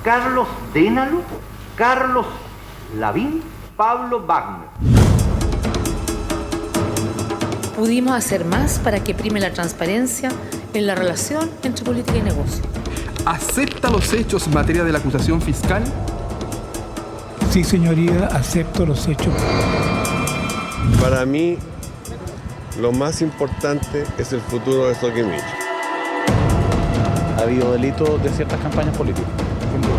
Carlos Dénalo, Carlos Lavín, Pablo Wagner. Pudimos hacer más para que prime la transparencia en la relación entre política y negocio. ¿Acepta los hechos en materia de la acusación fiscal? Sí, señoría, acepto los hechos. Para mí, lo más importante es el futuro de Soquimich. Ha habido delitos de ciertas campañas políticas, sin duda.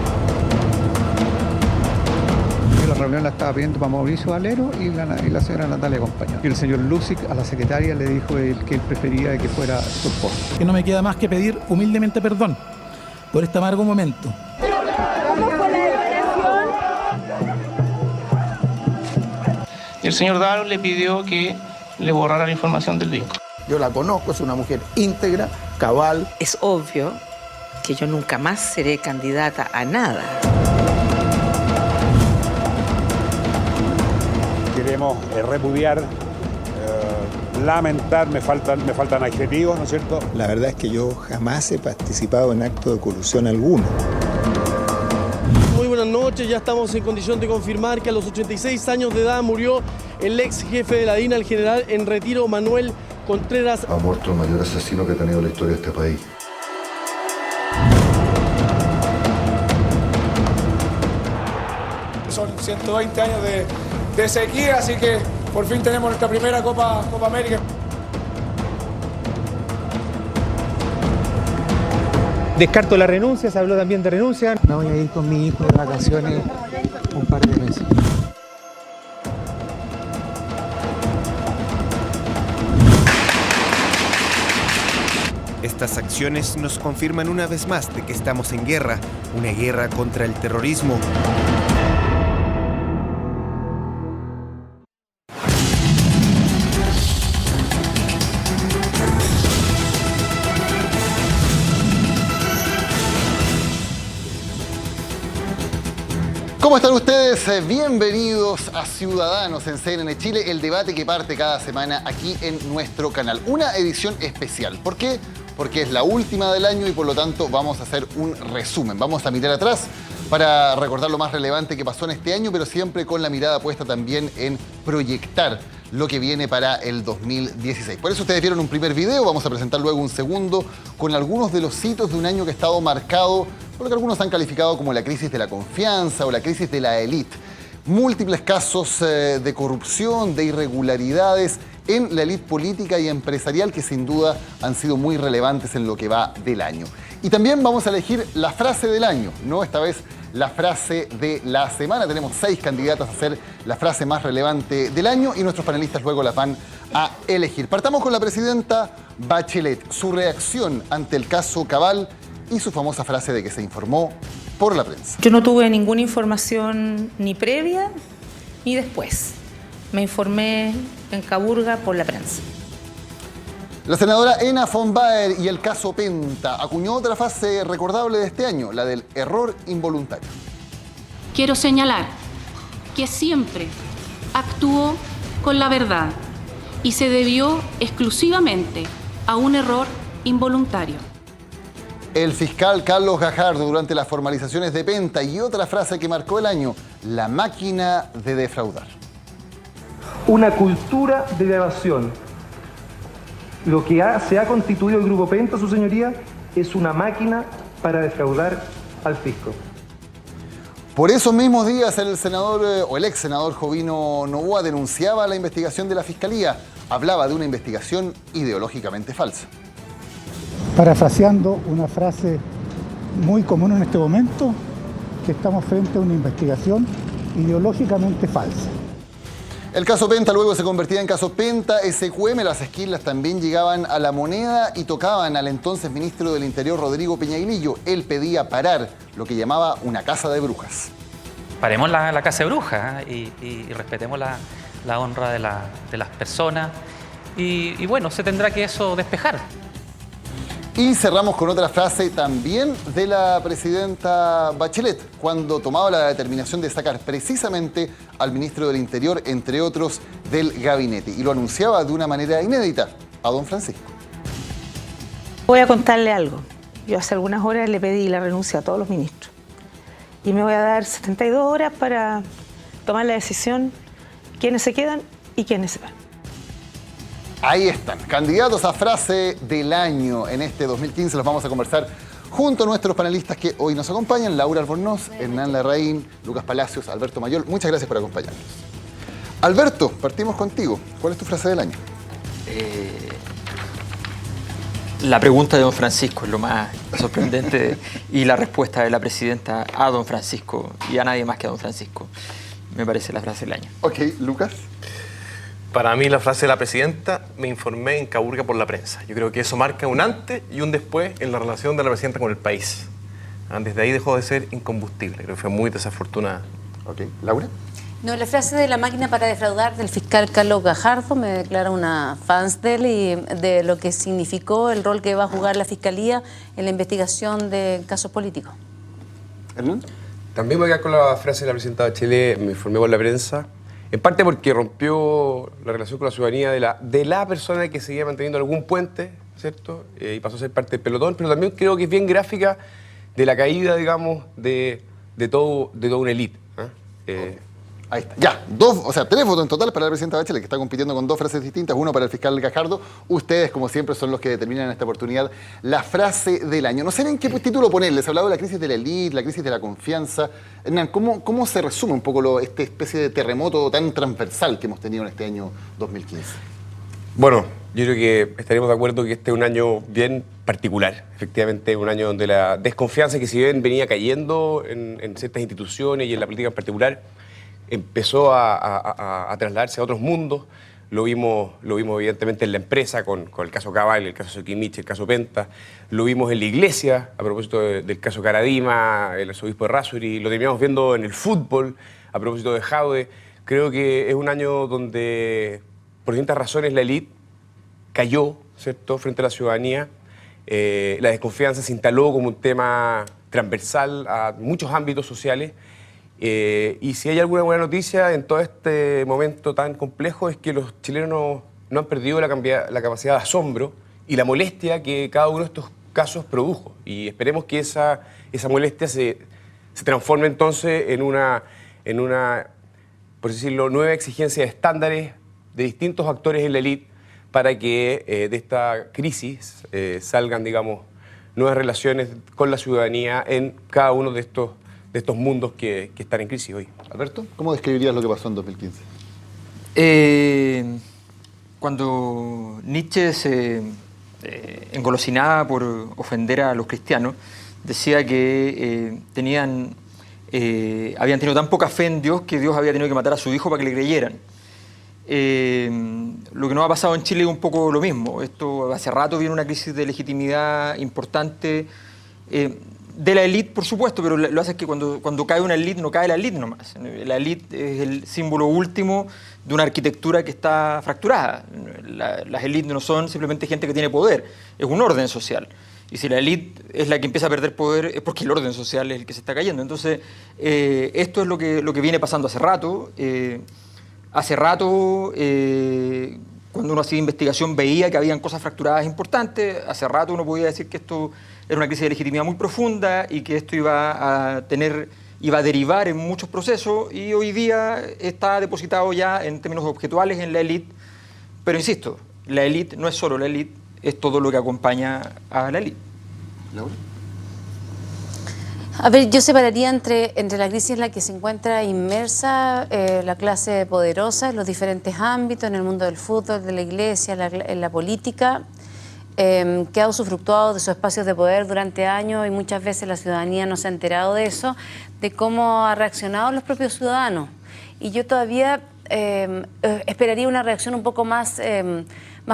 La reunión la estaba pidiendo para Mauricio Valero y la señora Natalia acompañó. Y el señor Lucic a la secretaria le dijo que él prefería que fuera su esposo. Que no me queda más que pedir humildemente perdón por este amargo momento. El señor Daro le pidió que le borrara la información del vínculo. Yo la conozco, es una mujer íntegra, cabal. Es obvio que yo nunca más seré candidata a nada. Queremos repudiar, lamentar, me faltan adjetivos, ¿no es cierto? La verdad es que yo jamás he participado en acto de colusión alguno. Muy buenas noches, ya estamos en condición de confirmar que a los 86 años de edad murió el ex jefe de la DINA, el general en retiro Manuel Contreras. Ha muerto el mayor asesino que ha tenido la historia de este país. Son 120 años de sequía, así que por fin tenemos nuestra primera Copa América. Descarto la renuncia, se habló también de renuncia. Me voy a ir con mi hijo de vacaciones un par de meses. Estas acciones nos confirman una vez más de que estamos en guerra, una guerra contra el terrorismo. ¿Cómo están ustedes? Bienvenidos a Ciudadanos en CNN Chile, el debate que parte cada semana aquí en nuestro canal. Una edición especial. ¿Por qué? Porque es la última del año y por lo tanto vamos a hacer un resumen. Vamos a mirar atrás para recordar lo más relevante que pasó en este año, pero siempre con la mirada puesta también en proyectar lo que viene para el 2016. Por eso ustedes vieron un primer video, vamos a presentar luego un segundo con algunos de los hitos de un año que ha estado marcado por lo que algunos han calificado como la crisis de la confianza o la crisis de la élite. Múltiples casos de corrupción, de irregularidades en la élite política y empresarial que sin duda han sido muy relevantes en lo que va del año. Y también vamos a elegir la frase del año, no esta vez la frase de la semana. Tenemos 6 candidatas a ser la frase más relevante del año y nuestros panelistas luego la van a elegir. Partamos con la presidenta Bachelet, su reacción ante el caso Cabal y su famosa frase de que se informó por la prensa. Yo no tuve ninguna información ni previa ni después. Me informé en Caburga por la prensa. La senadora Ena von Baer y el caso Penta acuñó otra frase recordable de este año, la del error involuntario. Quiero señalar que siempre actuó con la verdad y se debió exclusivamente a un error involuntario. El fiscal Carlos Gajardo durante las formalizaciones de Penta y otra frase que marcó el año, la máquina de defraudar. Una cultura de evasión. Lo que se ha constituido el Grupo Penta, su señoría, es una máquina para defraudar al fisco. Por esos mismos días el senador o el ex senador Jovino Novoa denunciaba la investigación de la Fiscalía. Hablaba de una investigación ideológicamente falsa. Parafraseando una frase muy común en este momento, que estamos frente a una investigación ideológicamente falsa. El caso Penta luego se convertía en caso Penta, SQM, las esquilas también llegaban a La Moneda y tocaban al entonces ministro del Interior, Rodrigo Peñailillo. Él pedía parar lo que llamaba una casa de brujas. Paremos la casa de brujas y respetemos la honra de las personas y bueno, se tendrá que eso despejar. Y cerramos con otra frase también de la presidenta Bachelet, cuando tomaba la determinación de sacar precisamente al ministro del Interior, entre otros, del gabinete. Y lo anunciaba de una manera inédita a don Francisco. Voy a contarle algo. Yo hace algunas horas le pedí la renuncia a todos los ministros. y me voy a dar 72 horas para tomar la decisión quiénes se quedan y quiénes se van. Ahí están, candidatos a frase del año en este 2015. Los vamos a conversar junto a nuestros panelistas que hoy nos acompañan: Laura Albornoz, Hernán Larraín, Lucas Palacios, Alberto Mayol. Muchas gracias por acompañarnos. Alberto, partimos contigo. ¿Cuál es tu frase del año? La pregunta de don Francisco es lo más sorprendente y la respuesta de la presidenta a don Francisco y a nadie más que a don Francisco. Me parece la frase del año. Ok, Lucas. Para mí la frase de la presidenta: me informé en Caburga por la prensa. Yo creo que eso marca un antes y un después en la relación de la presidenta con el país. Desde ahí dejó de ser incombustible. Creo que fue muy desafortunada. Ok, Laura. No, la frase de la máquina para defraudar del fiscal Carlos Gajardo, me declaro una fans de él y de lo que significó el rol que va a jugar la Fiscalía en la investigación de casos políticos. ¿Hernán? También voy a quedar con la frase de la presidenta de Chile: me informé por la prensa, en parte porque rompió la relación con la ciudadanía de la persona que seguía manteniendo algún puente, ¿cierto? Y pasó a ser parte del pelotón, pero también creo que es bien gráfica de la caída, digamos, de toda una élite. Ahí está. Ya, 3 votos en total para la presidenta Bachelet, que está compitiendo con 2 frases distintas, uno para el fiscal Gajardo. Ustedes, como siempre, son los que determinan en esta oportunidad la frase del año. No sé en qué título ponerles. Se ha hablado de la crisis de la élite, la crisis de la confianza. Hernán, ¿cómo se resume un poco esta especie de terremoto tan transversal que hemos tenido en este año 2015? Bueno, yo creo que estaremos de acuerdo que este es un año bien particular. Efectivamente, un año donde la desconfianza, que si bien venía cayendo en ciertas instituciones y en la política en particular, empezó a trasladarse a otros mundos. Lo vimos evidentemente en la empresa con el caso Cabal, el caso Soquimich, el caso Penta. Lo vimos en la iglesia a propósito del caso Caradima, el arzobispo de Errázuriz. Lo terminamos viendo en el fútbol a propósito de Jaude. Creo que es un año donde, por distintas razones, la élite cayó, ¿cierto?, frente a la ciudadanía. La desconfianza se instaló como un tema transversal a muchos ámbitos sociales. Y si hay alguna buena noticia en todo este momento tan complejo es que los chilenos no han perdido la capacidad de asombro y la molestia que cada uno de estos casos produjo. Y esperemos que esa molestia se transforme entonces en una, por decirlo, nueva exigencia de estándares de distintos actores en la élite para que de esta crisis salgan, digamos, nuevas relaciones con la ciudadanía en cada uno de estos mundos que están en crisis hoy. Alberto, ¿cómo describirías lo que pasó en 2015? Cuando Nietzsche se engolosinaba por ofender a los cristianos, decía que habían tenido tan poca fe en Dios que Dios había tenido que matar a su hijo para que le creyeran. Lo que nos ha pasado en Chile es un poco lo mismo. Esto hace rato viene una crisis de legitimidad importante, de la élite, por supuesto, pero lo hace es que cuando cae una élite, no cae la élite nomás. La élite es el símbolo último de una arquitectura que está fracturada. Las élites no son simplemente gente que tiene poder, es un orden social. Y si la élite es la que empieza a perder poder, es porque el orden social es el que se está cayendo. Entonces, esto es lo que viene pasando hace rato. Cuando uno hacía investigación veía que habían cosas fracturadas importantes. Hace rato uno podía decir que esto era una crisis de legitimidad muy profunda y que esto iba a derivar en muchos procesos, y hoy día está depositado ya en términos objetuales en la élite. Pero insisto, la élite no es solo la élite, es todo lo que acompaña a la élite. ¿Laura? A ver, yo separaría entre la crisis en la que se encuentra inmersa la clase poderosa en los diferentes ámbitos, en el mundo del fútbol, de la iglesia, en la política, que ha usufructuado de sus espacios de poder durante años, y muchas veces la ciudadanía no se ha enterado de eso, de cómo ha reaccionado los propios ciudadanos. Y yo todavía esperaría una reacción un poco más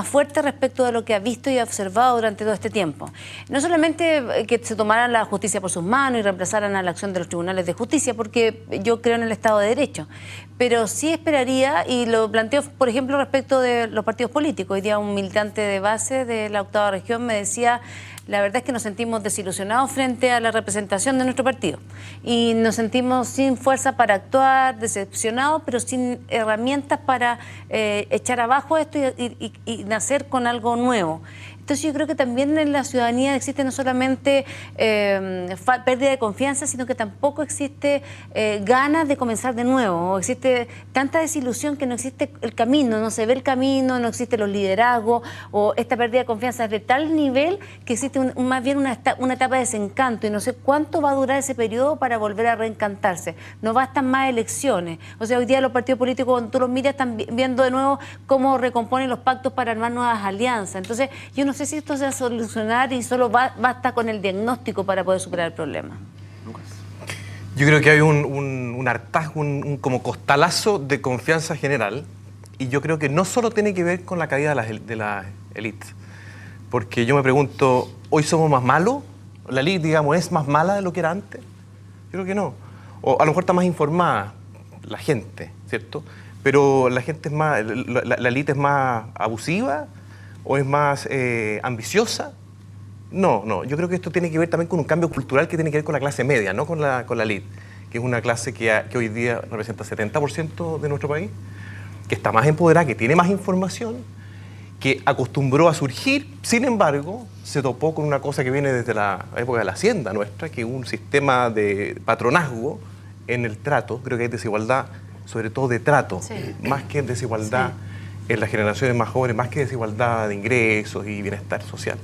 fuerte respecto de lo que ha visto y ha observado durante todo este tiempo. No solamente que se tomaran la justicia por sus manos y reemplazaran a la acción de los tribunales de justicia, porque yo creo en el Estado de Derecho, pero sí esperaría, y lo planteo, por ejemplo, respecto de los partidos políticos. Hoy día un militante de base de la 8ª región me decía: la verdad es que nos sentimos desilusionados frente a la representación de nuestro partido y nos sentimos sin fuerza para actuar, decepcionados, pero sin herramientas para echar abajo esto y nacer con algo nuevo. Entonces yo creo que también en la ciudadanía existe no solamente pérdida de confianza, sino que tampoco existe ganas de comenzar de nuevo. Existe tanta desilusión que no existe el camino, no se ve el camino, no existen los liderazgos, o esta pérdida de confianza es de tal nivel que existe más bien una etapa de desencanto, y no sé cuánto va a durar ese periodo para volver a reencantarse. No bastan más elecciones. O sea, hoy día los partidos políticos, cuando tú los miras, están viendo de nuevo cómo recomponen los pactos para armar nuevas alianzas. Entonces, yo no sé si esto se va a solucionar y solo basta con el diagnóstico para poder superar el problema. Yo creo que hay un hartazgo, un como costalazo de confianza general, y yo creo que no solo tiene que ver con la caída de la élite, porque yo me pregunto, ¿hoy somos más malos? ¿La élite, digamos, es más mala de lo que era antes? Yo creo que no. O a lo mejor está más informada la gente, ¿cierto? Pero la gente es más, la élite es más abusiva o es más ambiciosa. No, yo creo que esto tiene que ver también con un cambio cultural que tiene que ver con la clase media, no con la élite, que es una clase que hoy día representa 70% de nuestro país, que está más empoderada, que tiene más información, que acostumbró a surgir. Sin embargo, se topó con una cosa que viene desde la época de la hacienda nuestra, que es un sistema de patronazgo en el trato. Creo que hay desigualdad, sobre todo de trato, más que desigualdad en las generaciones más jóvenes, más que desigualdad de ingresos y bienestar social.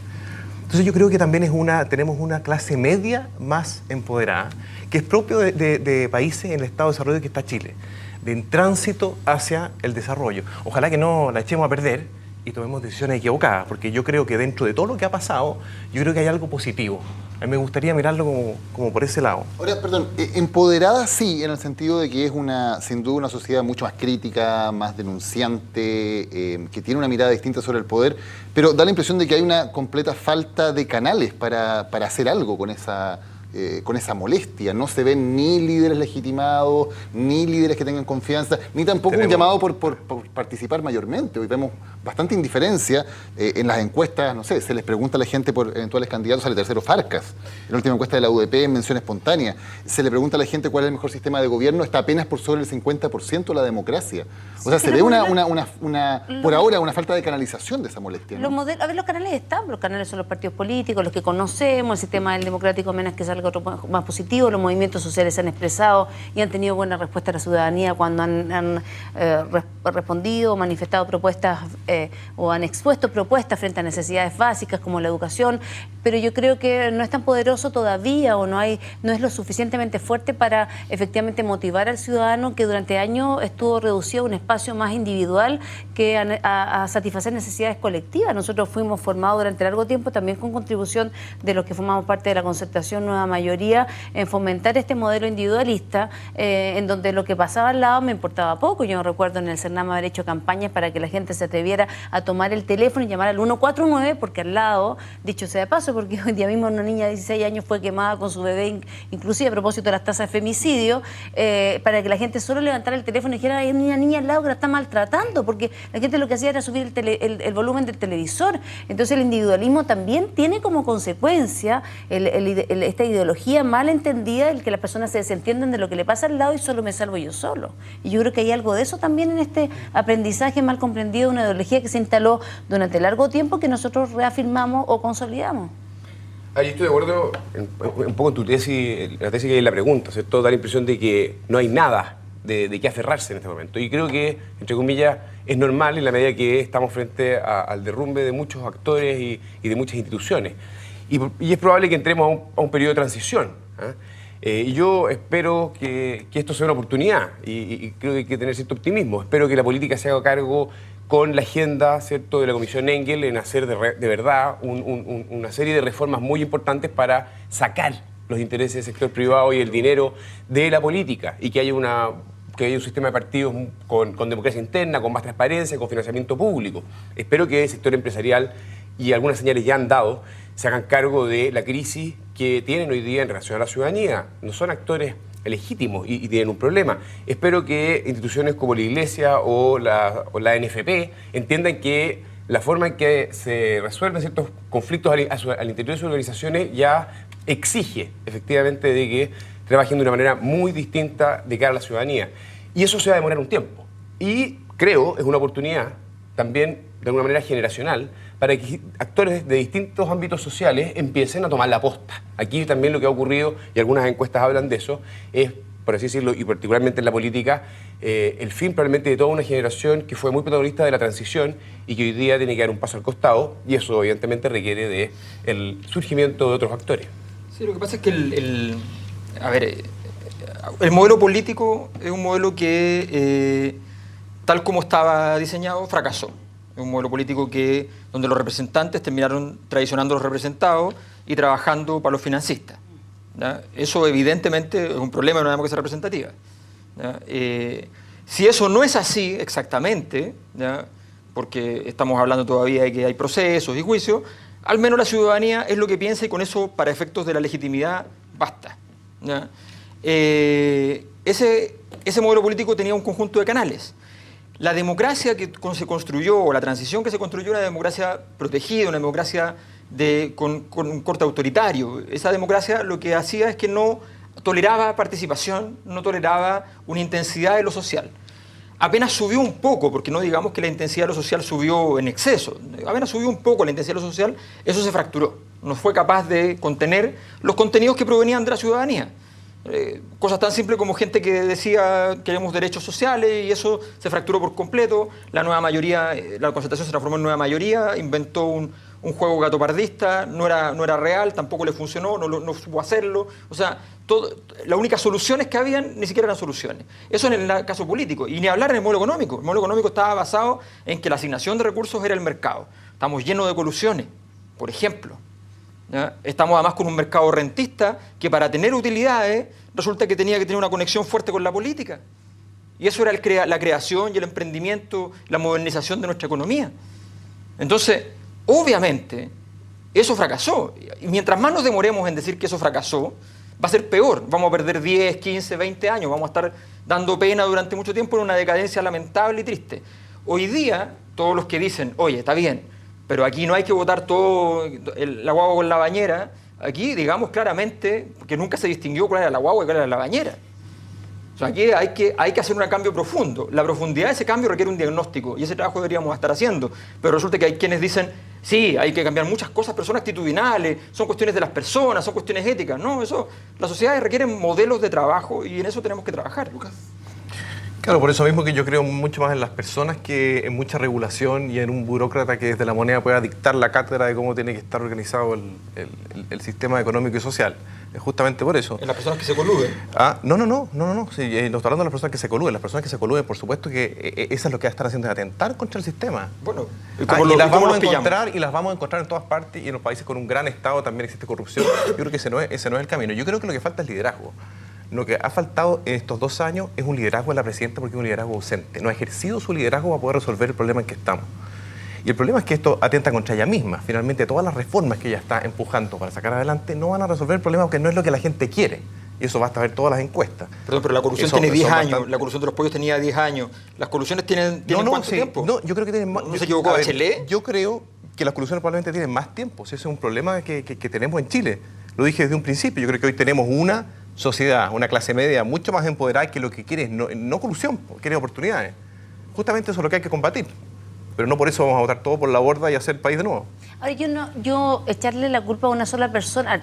Entonces yo creo que también tenemos una clase media más empoderada, que es propio de países en el estado de desarrollo que está Chile, de tránsito hacia el desarrollo. Ojalá que no la echemos a perder y tomemos decisiones equivocadas, porque yo creo que dentro de todo lo que ha pasado, yo creo que hay algo positivo. A mí me gustaría mirarlo como por ese lado. Ahora, perdón, empoderada sí, en el sentido de que es sin duda una sociedad mucho más crítica, más denunciante, que tiene una mirada distinta sobre el poder, pero da la impresión de que hay una completa falta de canales para hacer algo con esa molestia. No se ven ni líderes legitimados, ni líderes que tengan confianza, ni tampoco un llamado por participar mayormente. Hoy vemos bastante indiferencia en las encuestas. No sé, se les pregunta a la gente por eventuales candidatos. Sale tercero Farcas, en la última encuesta de la UDP en mención espontánea. Se le pregunta a la gente cuál es el mejor sistema de gobierno. Está apenas por sobre el 50% la democracia. O sea, se ve por ahora una falta de canalización de esa molestia, ¿no? Los canales están, los canales son los partidos políticos, los que conocemos, el sistema del democrático, menos que salga otro más positivo. Los movimientos sociales se han expresado y han tenido buena respuesta a la ciudadanía cuando han respondido, manifestado propuestas o han expuesto propuestas frente a necesidades básicas como la educación, pero yo creo que no es tan poderoso todavía, o no es lo suficientemente fuerte para efectivamente motivar al ciudadano, que durante años estuvo reducido a un espacio más individual que a satisfacer necesidades colectivas. Nosotros fuimos formados durante largo tiempo, también con contribución de los que formamos parte de la concertación Nueva Mayoría, en fomentar este modelo individualista, en donde lo que pasaba al lado me importaba poco. Yo recuerdo en el Cernam haber hecho campañas para que la gente se atreviera a tomar el teléfono y llamar al 149, porque al lado, dicho sea de paso, porque hoy día mismo una niña de 16 años fue quemada con su bebé, inclusive a propósito de las tasas de femicidio, para que la gente solo levantara el teléfono y dijera, hay una niña al lado que la está maltratando, porque la gente lo que hacía era subir el volumen del televisor. Entonces el individualismo también tiene como consecuencia esta ideología mal entendida, el que las personas se desentienden de lo que le pasa al lado y solo me salvo yo solo. Y yo creo que hay algo de eso también en este aprendizaje mal comprendido de una ideología que se instaló durante largo tiempo, que nosotros reafirmamos o consolidamos. Yo estoy de acuerdo un poco en tu tesis, la tesis que hay en la pregunta, ¿cierto? Da la impresión de que no hay nada de qué aferrarse en este momento. Y creo que, entre comillas, es normal en la medida que estamos frente al derrumbe de muchos actores y de muchas instituciones. Y es probable que entremos a un periodo de transición. Y yo espero que esto sea una oportunidad, y creo que hay que tener cierto optimismo. Espero que la política se haga cargo con la agenda, ¿cierto?, de la Comisión Engel en hacer de verdad una serie de reformas muy importantes para sacar los intereses del sector privado y el dinero de la política, y que haya un sistema de partidos con democracia interna, con más transparencia, con financiamiento público. Espero que el sector empresarial, y algunas señales ya han dado, se hagan cargo de la crisis que tienen hoy día en relación a la ciudadanía. No son actores legítimos y tienen un problema. Espero que instituciones como la Iglesia o la NFP entiendan que la forma en que se resuelven ciertos conflictos al interior de sus organizaciones ya exige efectivamente de que trabajen de una manera muy distinta de cara a la ciudadanía. Y eso se va a demorar un tiempo. Y creo es una oportunidad también de alguna manera generacional, para que actores de distintos ámbitos sociales empiecen a tomar la posta. Aquí también lo que ha ocurrido, y algunas encuestas hablan de eso, es, por así decirlo, y particularmente en la política, el fin probablemente de toda una generación que fue muy protagonista de la transición y que hoy día tiene que dar un paso al costado, y eso evidentemente requiere del surgimiento de otros actores. Sí, lo que pasa es que el modelo político es un modelo que, tal como estaba diseñado, fracasó. Es un modelo político donde los representantes terminaron traicionando a los representados y trabajando para los financistas, ¿ya? Eso evidentemente es un problema de una democracia representativa, ¿ya? Si eso no es así exactamente, ¿ya? Porque estamos hablando todavía de que hay procesos y juicios, al menos la ciudadanía es lo que piensa y con eso, para efectos de la legitimidad, basta, ¿ya? Ese modelo político tenía un conjunto de canales. La democracia que se construyó, o la transición que se construyó, era una democracia protegida, una democracia con un corte autoritario. Esa democracia lo que hacía es que no toleraba participación, no toleraba una intensidad de lo social. Apenas subió un poco, porque no digamos que la intensidad de lo social subió en exceso, apenas subió un poco la intensidad de lo social, eso se fracturó. No fue capaz de contener los contenidos que provenían de la ciudadanía. Cosas tan simples como gente que decía queremos derechos sociales, y eso se fracturó por completo. La nueva mayoría, la concertación se transformó en nueva mayoría, inventó un juego gatopardista, no era real, tampoco le funcionó, no supo hacerlo. O sea, las únicas soluciones que habían ni siquiera eran soluciones. Eso en el caso político. Y ni hablar en el modelo económico. El modelo económico estaba basado en que la asignación de recursos era el mercado. Estamos llenos de colusiones, por ejemplo, ¿ya? Estamos además con un mercado rentista que, para tener utilidades, resulta que tenía que tener una conexión fuerte con la política. Y eso era la creación y el emprendimiento, la modernización de nuestra economía. Entonces, obviamente, eso fracasó. Y mientras más nos demoremos en decir que eso fracasó, va a ser peor. Vamos a perder 10, 15, 20 años. Vamos a estar dando pena durante mucho tiempo en una decadencia lamentable y triste. Hoy día, todos los que dicen, oye, está bien, pero aquí no hay que botar todo la guagua con la bañera, aquí digamos claramente que nunca se distinguió cuál era la guagua y cuál era la bañera. O sea, aquí hay que hacer un cambio profundo. La profundidad de ese cambio requiere un diagnóstico, y ese trabajo deberíamos estar haciendo. Pero resulta que hay quienes dicen, sí, hay que cambiar muchas cosas, pero son actitudinales, son cuestiones de las personas, son cuestiones éticas. No, las sociedades requieren modelos de trabajo, y en eso tenemos que trabajar. Lucas. Claro, por eso mismo que yo creo mucho más en las personas que en mucha regulación y en un burócrata que desde la moneda pueda dictar la cátedra de cómo tiene que estar organizado el sistema económico y social. Justamente por eso. ¿En las personas que se coluden? No. Sí, no estoy hablando de las personas que se coluden. Las personas que se coluden, por supuesto que eso es lo que están haciendo, es atentar contra el sistema. Bueno, y las vamos a encontrar en todas partes, y en los países con un gran Estado también existe corrupción. Yo creo que ese no es el camino. Yo creo que lo que falta es liderazgo. Lo que ha faltado en estos 2 años es un liderazgo de la presidenta, porque es un liderazgo ausente. No ha ejercido su liderazgo para poder resolver el problema en que estamos. Y el problema es que esto atenta contra ella misma. Finalmente, todas las reformas que ella está empujando para sacar adelante no van a resolver el problema, porque no es lo que la gente quiere. Y eso basta ver todas las encuestas. Perdón, pero la corrupción tiene 10 años. La corrupción de los pollos tenía 10 años. ¿Las corrupciones tienen cuánto tiempo? No, yo creo que tienen más. ¿No se equivocó Bachelet? Yo creo que las corrupciones probablemente tienen más tiempo. Ese es un problema que tenemos en Chile. Lo dije desde un principio. Yo creo que hoy tenemos una sociedad, una clase media mucho más empoderada, que lo que quiere es no corrupción, quiere oportunidades. Justamente eso es lo que hay que combatir. Pero no por eso vamos a botar todo por la borda y hacer el país de nuevo. Ahora, yo echarle la culpa a una sola persona.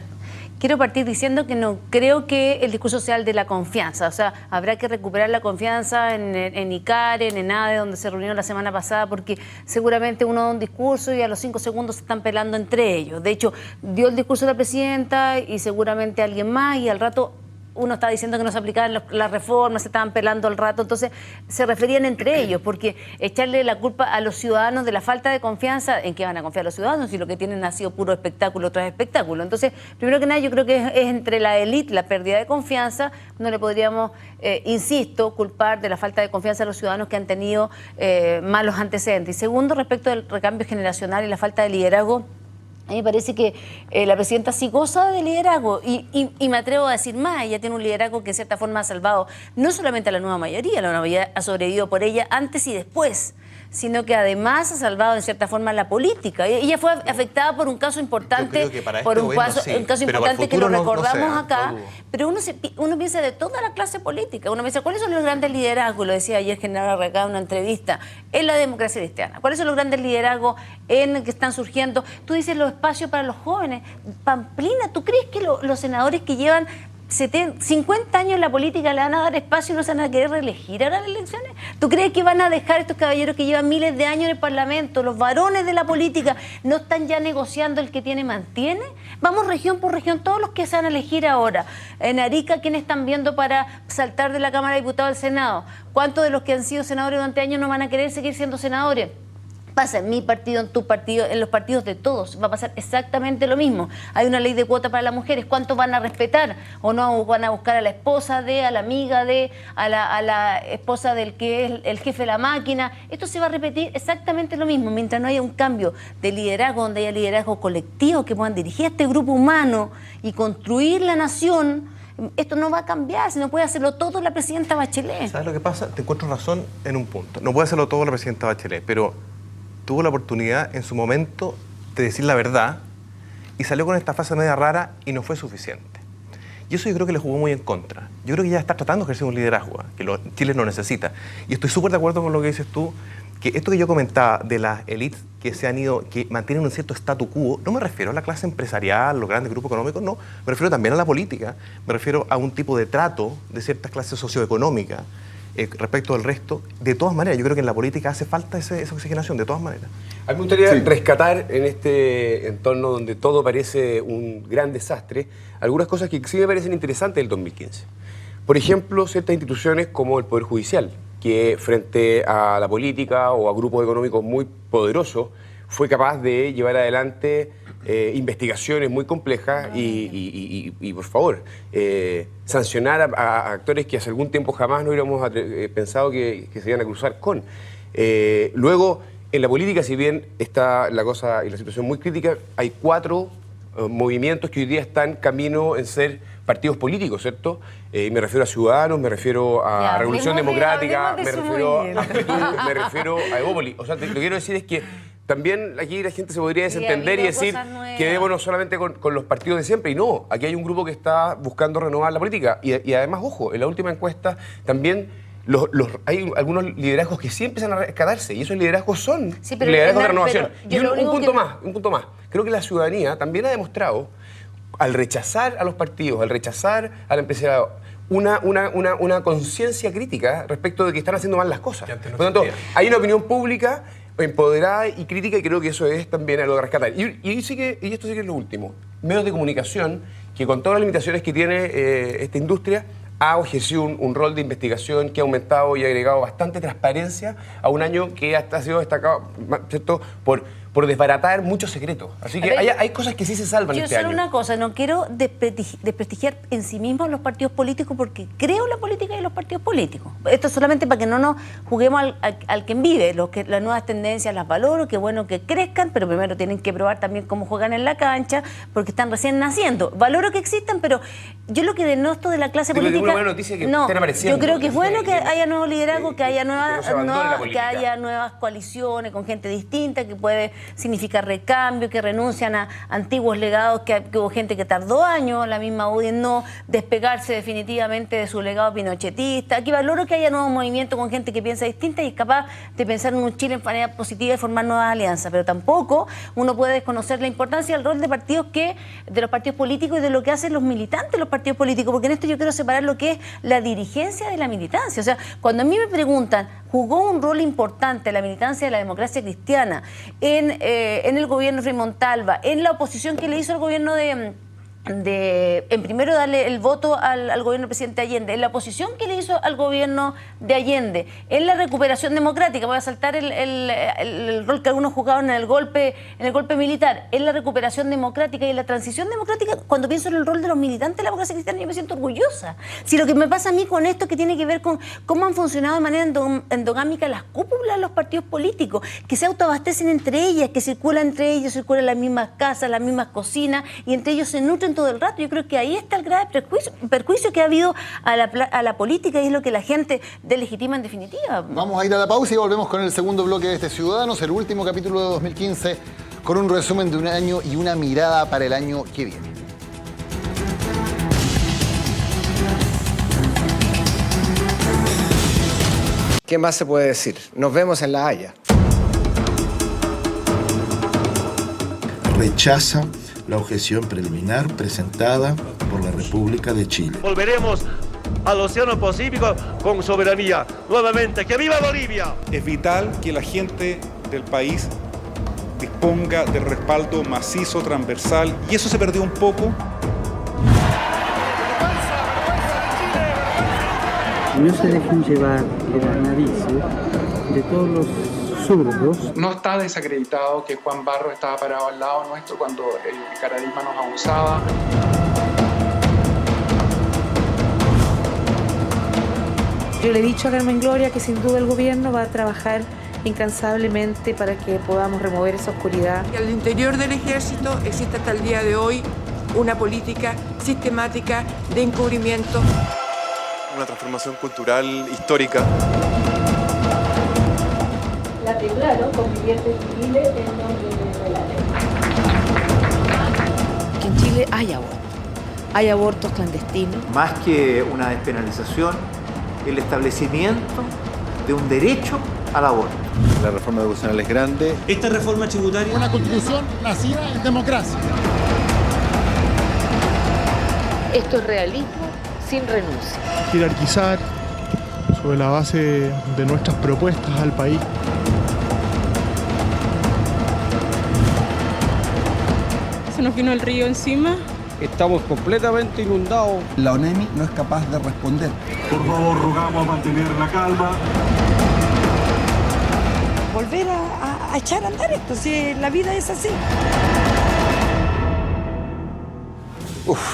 Quiero partir diciendo que no creo que el discurso sea el de la confianza. O sea, habrá que recuperar la confianza en ICARE, en ENADE, donde se reunieron la semana pasada, porque seguramente uno da un discurso y a los 5 segundos se están pelando entre ellos. De hecho, dio el discurso la presidenta y seguramente alguien más, y al rato uno está diciendo que no se aplicaban las reformas, se estaban pelando al rato. Entonces se referían entre ellos, porque echarle la culpa a los ciudadanos de la falta de confianza, ¿en qué van a confiar los ciudadanos si lo que tienen ha sido puro espectáculo tras espectáculo? Entonces, primero que nada, yo creo que es entre la élite la pérdida de confianza. No le podríamos, insisto, culpar de la falta de confianza a los ciudadanos que han tenido malos antecedentes. Y segundo, respecto del recambio generacional y la falta de liderazgo, a mí me parece que la presidenta sí goza de liderazgo, y me atrevo a decir más. Ella tiene un liderazgo que de cierta forma ha salvado no solamente a la nueva mayoría ha sobrevivido por ella antes y después sino que además ha salvado en cierta forma la política. Ella fue afectada por un caso importante, por un caso importante que lo recordamos acá, pero uno piensa de toda la clase política, uno piensa cuáles son los grandes liderazgos, lo decía ayer General Arregada en una entrevista, en la democracia cristiana, cuáles son los grandes liderazgos que están surgiendo. Tú dices los espacios para los jóvenes. Pamplina, ¿tú crees que los senadores que llevan 50 años en la política le van a dar espacio y no se van a querer reelegir ahora en las elecciones? ¿Tú crees que van a dejar estos caballeros que llevan miles de años en el Parlamento, los varones de la política, no están ya negociando el que tiene mantiene? Vamos región por región, todos los que se van a elegir ahora. En Arica, ¿quiénes están viendo para saltar de la Cámara de Diputados al Senado? ¿Cuántos de los que han sido senadores durante años no van a querer seguir siendo senadores? Pasa en mi partido, en tu partido, en los partidos de todos. Va a pasar exactamente lo mismo. Hay una ley de cuota para las mujeres. ¿Cuántos van a respetar? ¿O no van a buscar a la esposa de, a la amiga de, a la esposa del que es el jefe de la máquina? Esto se va a repetir exactamente lo mismo. Mientras no haya un cambio de liderazgo, donde haya liderazgo colectivo que puedan dirigir a este grupo humano y construir la nación, esto no va a cambiar, si no puede hacerlo todo la presidenta Bachelet. ¿Sabes lo que pasa? Te encuentro razón en un punto. No puede hacerlo todo la presidenta Bachelet, pero tuvo la oportunidad en su momento de decir la verdad y salió con esta frase media rara y no fue suficiente. Y eso yo creo que le jugó muy en contra. Yo creo que ya está tratando de ejercer un liderazgo que Chile no necesita. Y estoy súper de acuerdo con lo que dices tú, que esto que yo comentaba de las élites que se han ido, que mantienen un cierto statu quo, no me refiero a la clase empresarial, los grandes grupos económicos, no. Me refiero también a la política. Me refiero a un tipo de trato de ciertas clases socioeconómicas respecto al resto. De todas maneras, yo creo que en la política hace falta esa oxigenación, de todas maneras. A mí me gustaría rescatar en este entorno donde todo parece un gran desastre, algunas cosas que sí me parecen interesantes del 2015. Por ejemplo, ciertas instituciones como el Poder Judicial, que frente a la política o a grupos económicos muy poderosos, fue capaz de llevar adelante investigaciones muy complejas y por favor, sancionar a actores que hace algún tiempo jamás no hubiéramos pensado que se iban a cruzar con. Luego, en la política, si bien está la cosa y la situación muy crítica, hay 4 movimientos que hoy día están camino en ser partidos políticos, ¿cierto? Me refiero a Ciudadanos, me refiero a Revolución Democrática, me refiero a Amplitud, me refiero a Evópolis. O sea, lo que quiero decir es que también aquí la gente se podría desentender y decir quedémonos solamente con los partidos de siempre. Y no, aquí hay un grupo que está buscando renovar la política. Y además, ojo, en la última encuesta también hay algunos liderazgos que sí empiezan a rescatarse. Y esos liderazgos son liderazgos de renovación. Y un punto más. Creo que la ciudadanía también ha demostrado, al rechazar a los partidos, al rechazar al empresariado, una conciencia crítica respecto de que están haciendo mal las cosas. Por lo tanto, hay una opinión pública empoderada y crítica, y creo que eso es también algo de rescatar. Y esto sí que es lo último. Medios de comunicación, que con todas las limitaciones que tiene esta industria, ha ejercido un rol de investigación que ha aumentado y ha agregado bastante transparencia a un año que ha sido destacado, ¿cierto?, por desbaratar muchos secretos. Así que hay cosas que sí se salvan este año. Yo solo una cosa, no quiero desprestigiar en sí mismos los partidos políticos, porque creo en la política y en los partidos políticos. Esto es solamente para que no nos juguemos al quien vive. Las nuevas tendencias las valoro, qué bueno que crezcan, pero primero tienen que probar también cómo juegan en la cancha, porque están recién naciendo. Valoro que existan, pero yo lo que denosto de la clase política... Una buena noticia que estén apareciendo. Yo creo que es bueno que haya nuevos liderazgos, que haya nuevas coaliciones con gente distinta, que puede significa recambio, que renuncian a antiguos legados, que hubo gente que tardó años, la misma UDI, en no despegarse definitivamente de su legado pinochetista. Aquí valoro que haya nuevos movimientos con gente que piensa distinta y es capaz de pensar en un Chile en manera positiva y formar nuevas alianzas, pero tampoco uno puede desconocer la importancia del rol de los partidos políticos y de lo que hacen los militantes de los partidos políticos, porque en esto yo quiero separar lo que es la dirigencia de la militancia. O sea, cuando a mí me preguntan, ¿jugó un rol importante la militancia de la democracia cristiana en el gobierno de Montalva, en la oposición que le hizo al gobierno en primero darle el voto al gobierno del presidente Allende, en la oposición que le hizo al gobierno de Allende, en la recuperación democrática, voy a saltar el rol que algunos jugaron en el golpe militar, en la recuperación democrática y en la transición democrática? Cuando pienso en el rol de los militantes de la democracia cristiana, yo me siento orgullosa. Si lo que me pasa a mí con esto, que tiene que ver con cómo han funcionado de manera endogámica las cúpulas de los partidos políticos, que se autoabastecen entre ellas, que circulan entre ellos, circulan las mismas casas, las mismas cocinas, y entre ellos se nutren todo el rato. Yo creo que ahí está el grave perjuicio que ha habido a la política y es lo que la gente delegitima en definitiva. Vamos a ir a la pausa y volvemos con el segundo bloque de Ciudadanos, el último capítulo de 2015, con un resumen de un año y una mirada para el año que viene. ¿Qué más se puede decir? Nos vemos en La Haya. Rechaza la objeción preliminar presentada por la República de Chile. Volveremos al Océano Pacífico con soberanía. Nuevamente, ¡que viva Bolivia! Es vital que la gente del país disponga del respaldo macizo, transversal, y eso se perdió un poco. No se dejen llevar de las narices de todos los zurdos. No está desacreditado que Juan Barros estaba parado al lado nuestro cuando el caradismo nos abusaba. Yo le he dicho a Carmen Gloria que sin duda el gobierno va a trabajar incansablemente para que podamos remover esa oscuridad. Al interior del ejército existe hasta el día de hoy una política sistemática de encubrimiento. Una transformación cultural histórica. La temblaron convivientes civiles en nombre de la ley. Que en Chile hay abortos clandestinos. Más que una despenalización, el establecimiento de un derecho al aborto. La reforma educacional es grande. Esta reforma tributaria... Una constitución nacida en democracia. Esto es realismo sin renuncia. Jerarquizar sobre la base de nuestras propuestas al país. Se nos vino el río encima. Estamos completamente inundados. La ONEMI no es capaz de responder. Por favor, rogamos mantener la calma. Volver a echar a andar esto, si la vida es así.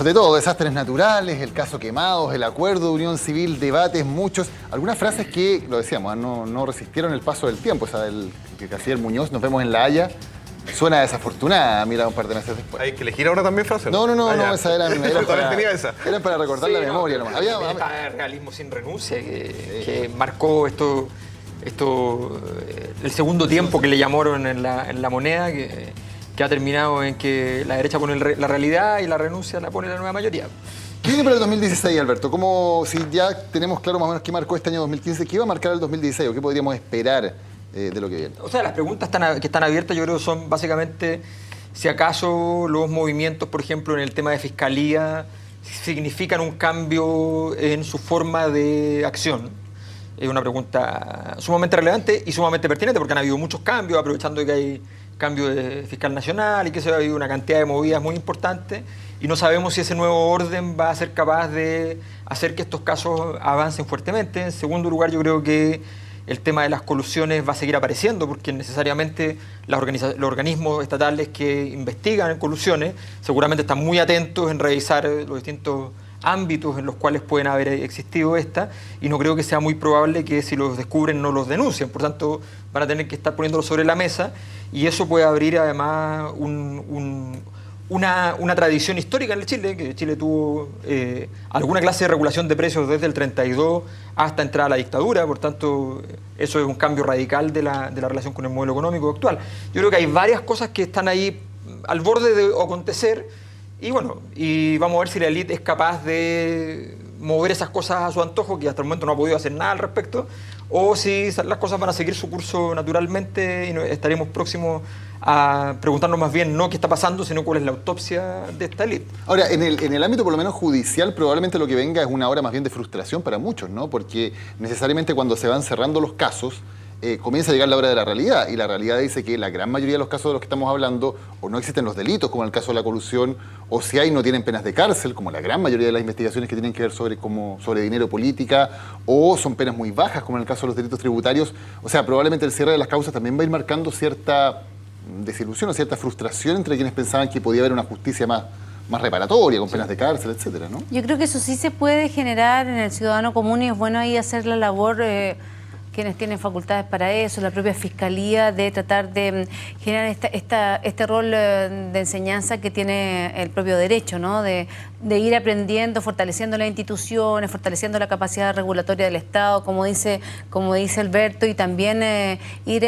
De todo, desastres naturales, el caso Quemados, el acuerdo de unión civil, debates, muchos. Algunas frases que, lo decíamos, no resistieron el paso del tiempo. O sea, el canciller Muñoz, nos vemos en La Haya, suena desafortunada, mira, un par de meses después. ¿Hay que elegir ahora también frases? No, esa era para recordar la memoria nomás. Había realismo sin renuncia, que marcó esto el segundo tiempo que le llamaron en la moneda, que ha terminado en que la derecha pone la realidad y la renuncia la pone la nueva mayoría. ¿Qué viene para el 2016, Alberto? ¿Cómo, si ya tenemos claro más o menos qué marcó este año 2015, qué iba a marcar el 2016 o qué podríamos esperar de lo que viene? O sea, las preguntas que están abiertas yo creo son básicamente si acaso los movimientos, por ejemplo, en el tema de fiscalía, significan un cambio en su forma de acción. Es una pregunta sumamente relevante y sumamente pertinente porque han habido muchos cambios, aprovechando que hay cambio de fiscal nacional y que se ha habido una cantidad de movidas muy importantes y no sabemos si ese nuevo orden va a ser capaz de hacer que estos casos avancen fuertemente. En segundo lugar, yo creo que el tema de las colusiones va a seguir apareciendo porque necesariamente los organismos estatales que investigan colusiones seguramente están muy atentos en revisar los distintos ámbitos en los cuales pueden haber existido y no creo que sea muy probable que si los descubren no los denuncien, por tanto van a tener que estar poniéndolo sobre la mesa y eso puede abrir además una tradición histórica en Chile, que Chile tuvo alguna clase de regulación de precios desde el 32 hasta entrar a la dictadura, por tanto eso es un cambio radical de la relación con el modelo económico actual. Yo creo que hay varias cosas que están ahí al borde de acontecer. Y bueno, y vamos a ver si la élite es capaz de mover esas cosas a su antojo, que hasta el momento no ha podido hacer nada al respecto, o si las cosas van a seguir su curso naturalmente y estaremos próximos a preguntarnos más bien no qué está pasando, sino cuál es la autopsia de esta élite. Ahora, en el ámbito por lo menos judicial, probablemente lo que venga es una hora más bien de frustración para muchos, ¿no? Porque necesariamente cuando se van cerrando los casos, comienza a llegar la hora de la realidad y la realidad dice que la gran mayoría de los casos de los que estamos hablando o no existen los delitos como en el caso de la colusión o si hay no tienen penas de cárcel como la gran mayoría de las investigaciones que tienen que ver sobre dinero política o son penas muy bajas como en el caso de los delitos tributarios. O sea, probablemente el cierre de las causas también va a ir marcando cierta desilusión o cierta frustración entre quienes pensaban que podía haber una justicia más reparatoria, con penas de cárcel, etcétera, ¿no? Yo creo que eso sí se puede generar en el ciudadano común y es bueno ahí hacer la labor quienes tienen facultades para eso, la propia Fiscalía, de tratar de generar este rol de enseñanza que tiene el propio derecho, ¿no? De ir aprendiendo, fortaleciendo las instituciones, fortaleciendo la capacidad regulatoria del Estado, como dice Alberto, y también ir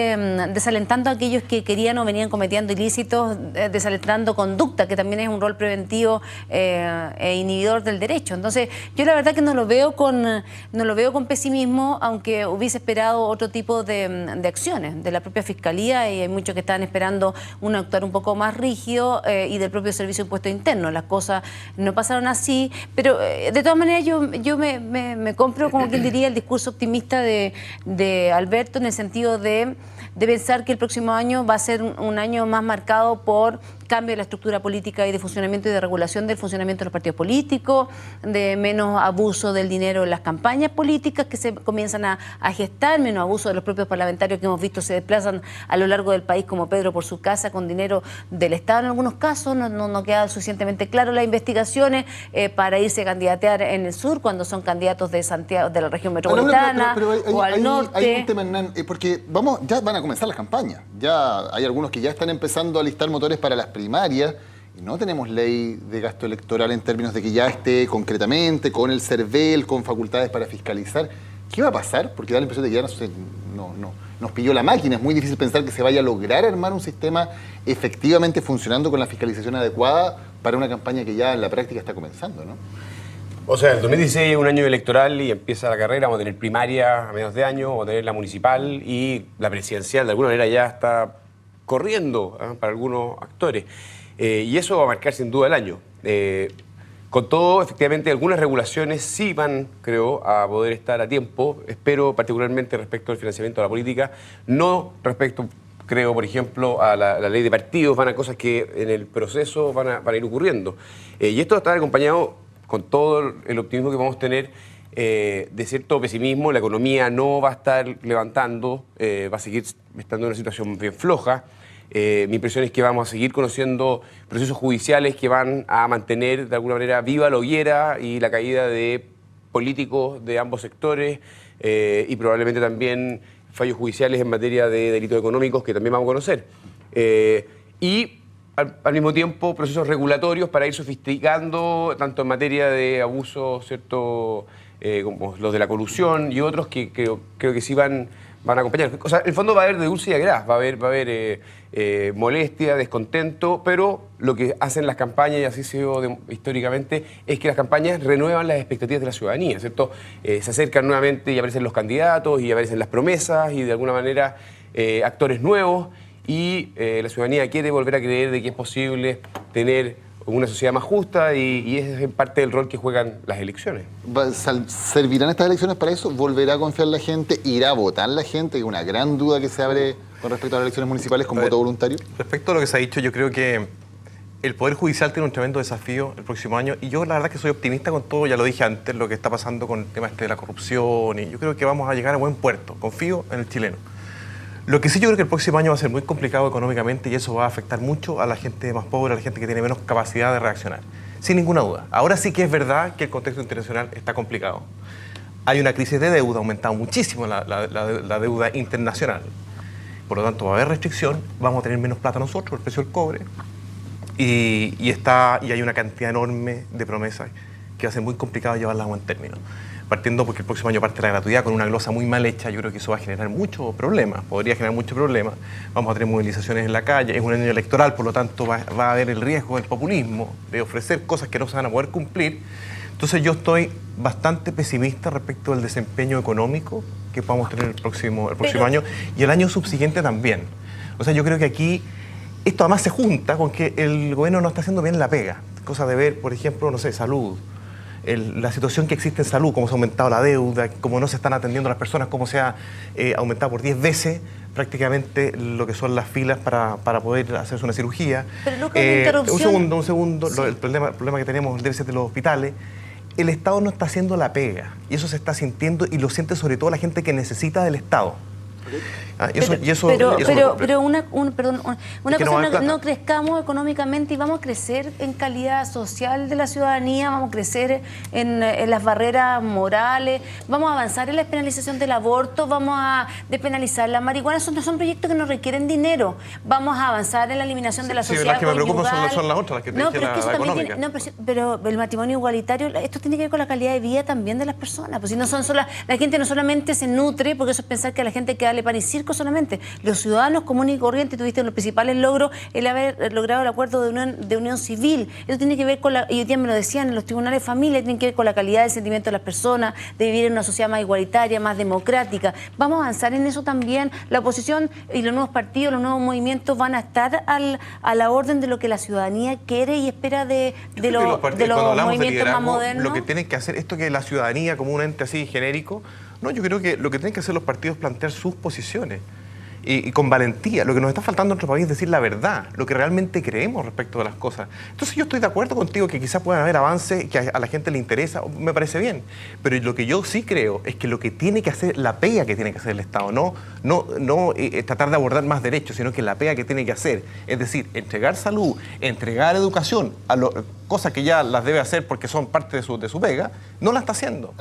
desalentando a aquellos que querían o venían cometiendo ilícitos, desalentando conducta, que también es un rol preventivo e inhibidor del derecho. Entonces, yo la verdad que no lo veo con pesimismo, aunque hubiese esperado otro tipo de acciones de la propia Fiscalía, y hay muchos que están esperando un actuar un poco más rígido, y del propio Servicio de Impuesto Interno. Las cosas no pasaron así, pero de todas maneras yo me compro, como quien diría, el discurso optimista de Alberto, en el sentido de pensar que el próximo año va a ser un año más marcado por cambio de la estructura política y de funcionamiento y de regulación del funcionamiento de los partidos políticos, de menos abuso del dinero en las campañas políticas que se comienzan a gestar, menos abuso de los propios parlamentarios que hemos visto se desplazan a lo largo del país como Pedro por su casa con dinero del Estado en algunos casos. No queda suficientemente claro las investigaciones para irse a candidatear en el sur cuando son candidatos de Santiago, de la región metropolitana, o al norte. Hay un tema, Hernán, porque ya van a comenzar las campañas. Ya hay algunos que ya están empezando a alistar motores para las primarias, y no tenemos ley de gasto electoral en términos de que ya esté concretamente con el CERVEL, con facultades para fiscalizar. ¿Qué va a pasar? Porque da la impresión de que ya nos pilló la máquina. Es muy difícil pensar que se vaya a lograr armar un sistema efectivamente funcionando con la fiscalización adecuada para una campaña que ya en la práctica está comenzando, ¿no? O sea, el 2016 es un año electoral y empieza la carrera, vamos a tener primaria a mediados de año, vamos a tener la municipal y la presidencial, de alguna manera ya está corriendo para algunos actores. Y eso va a marcar sin duda el año. Con todo, efectivamente, algunas regulaciones sí van, creo, a poder estar a tiempo. Espero particularmente respecto al financiamiento de la política, no respecto, creo, por ejemplo, a la ley de partidos, van a cosas que en el proceso van a ir ocurriendo. Y esto está acompañado con todo el optimismo que vamos a tener de cierto pesimismo. La economía no va a estar levantando, va a seguir estando en una situación bien floja. Mi impresión es que vamos a seguir conociendo procesos judiciales que van a mantener de alguna manera viva la hoguera y la caída de políticos de ambos sectores, y probablemente también fallos judiciales en materia de delitos económicos que también vamos a conocer. Y al mismo tiempo procesos regulatorios para ir sofisticando tanto en materia de abuso, ¿cierto? Como los de la colusión y otros que creo que sí van a acompañar. O sea, en el fondo va a haber de dulce y a gras, va a haber molestia, descontento, pero lo que hacen las campañas, y así se dio históricamente, es que las campañas renuevan las expectativas de la ciudadanía, ¿cierto? Se acercan nuevamente y aparecen los candidatos y aparecen las promesas y de alguna manera actores nuevos, y la ciudadanía quiere volver a creer de que es posible tener una sociedad más justa, y ese es en parte el rol que juegan las elecciones. ¿Servirán estas elecciones para eso? ¿Volverá a confiar la gente? ¿Irá a votar la gente? Es una gran duda que se abre con respecto a las elecciones municipales con voto voluntario. Respecto a lo que se ha dicho, yo creo que el Poder Judicial tiene un tremendo desafío el próximo año, y yo la verdad que soy optimista con todo, ya lo dije antes, lo que está pasando con el tema de la corrupción, y yo creo que vamos a llegar a buen puerto. Confío en el chileno. Lo que sí yo creo que el próximo año va a ser muy complicado económicamente, y eso va a afectar mucho a la gente más pobre, a la gente que tiene menos capacidad de reaccionar. Sin ninguna duda. Ahora sí que es verdad que el contexto internacional está complicado. Hay una crisis de deuda, ha aumentado muchísimo la deuda internacional. Por lo tanto, va a haber restricción, vamos a tener menos plata nosotros, el precio del cobre. Y hay una cantidad enorme de promesas que va a ser muy complicado llevarlas a buen término. Partiendo porque el próximo año parte la gratuidad con una glosa muy mal hecha, yo creo que eso va a generar muchos problemas, podría generar muchos problemas. Vamos a tener movilizaciones en la calle, es un año electoral, por lo tanto va a haber el riesgo del populismo, de ofrecer cosas que no se van a poder cumplir. Entonces yo estoy bastante pesimista respecto al desempeño económico que podamos tener el próximo año, y el año subsiguiente también. O sea, yo creo que aquí esto además se junta con que el gobierno no está haciendo bien la pega. Cosa de ver, por ejemplo, no sé, salud. La situación que existe en salud, cómo se ha aumentado la deuda, cómo no se están atendiendo a las personas, cómo se ha aumentado por 10 veces prácticamente lo que son las filas para poder hacerse una cirugía. Pero Lucas, una interrupción. Un segundo. Sí. El problema que tenemos debe ser de los hospitales. El Estado no está haciendo la pega, y eso se está sintiendo, y lo siente sobre todo la gente que necesita del Estado. Pero una cosa, no crezcamos económicamente y vamos a crecer en calidad social de la ciudadanía, vamos a crecer en las barreras morales, vamos a avanzar en la despenalización del aborto, vamos a despenalizar la marihuana. Esos no son proyectos que no requieren dinero. Vamos a avanzar en la eliminación de la sociedad las que me preocupan conyugal. son las otras, las que te dije, la económica. Pero el matrimonio igualitario, esto tiene que ver con la calidad de vida también de las personas. Pues si no son solo, la gente no solamente se nutre, porque eso es pensar que a la gente hay que darle pan y circo solamente. Los ciudadanos comunes y corrientes, tuviste los principales logros, el haber logrado el acuerdo de unión civil. Eso tiene que ver con y hoy día me lo decían en los tribunales de familia, tiene que ver con la calidad del sentimiento de las personas, de vivir en una sociedad más igualitaria, más democrática. Vamos a avanzar en eso también. La oposición y los nuevos partidos, los nuevos movimientos van a estar a la orden de lo que la ciudadanía quiere y espera de los movimientos más modernos. Lo que tienen que hacer, esto que la ciudadanía como un ente así genérico, no, yo creo que lo que tienen que hacer los partidos es plantear sus posiciones. Y con valentía. Lo que nos está faltando en nuestro país es decir la verdad, lo que realmente creemos respecto de las cosas. Entonces yo estoy de acuerdo contigo que quizás puedan haber avances que a la gente le interesa, me parece bien. Pero lo que yo sí creo es que lo que tiene que hacer, la pega que tiene que hacer el Estado, no tratar de abordar más derechos, sino que la pega que tiene que hacer, es decir, entregar salud, entregar educación, cosas que ya las debe hacer porque son parte de su pega, no la está haciendo.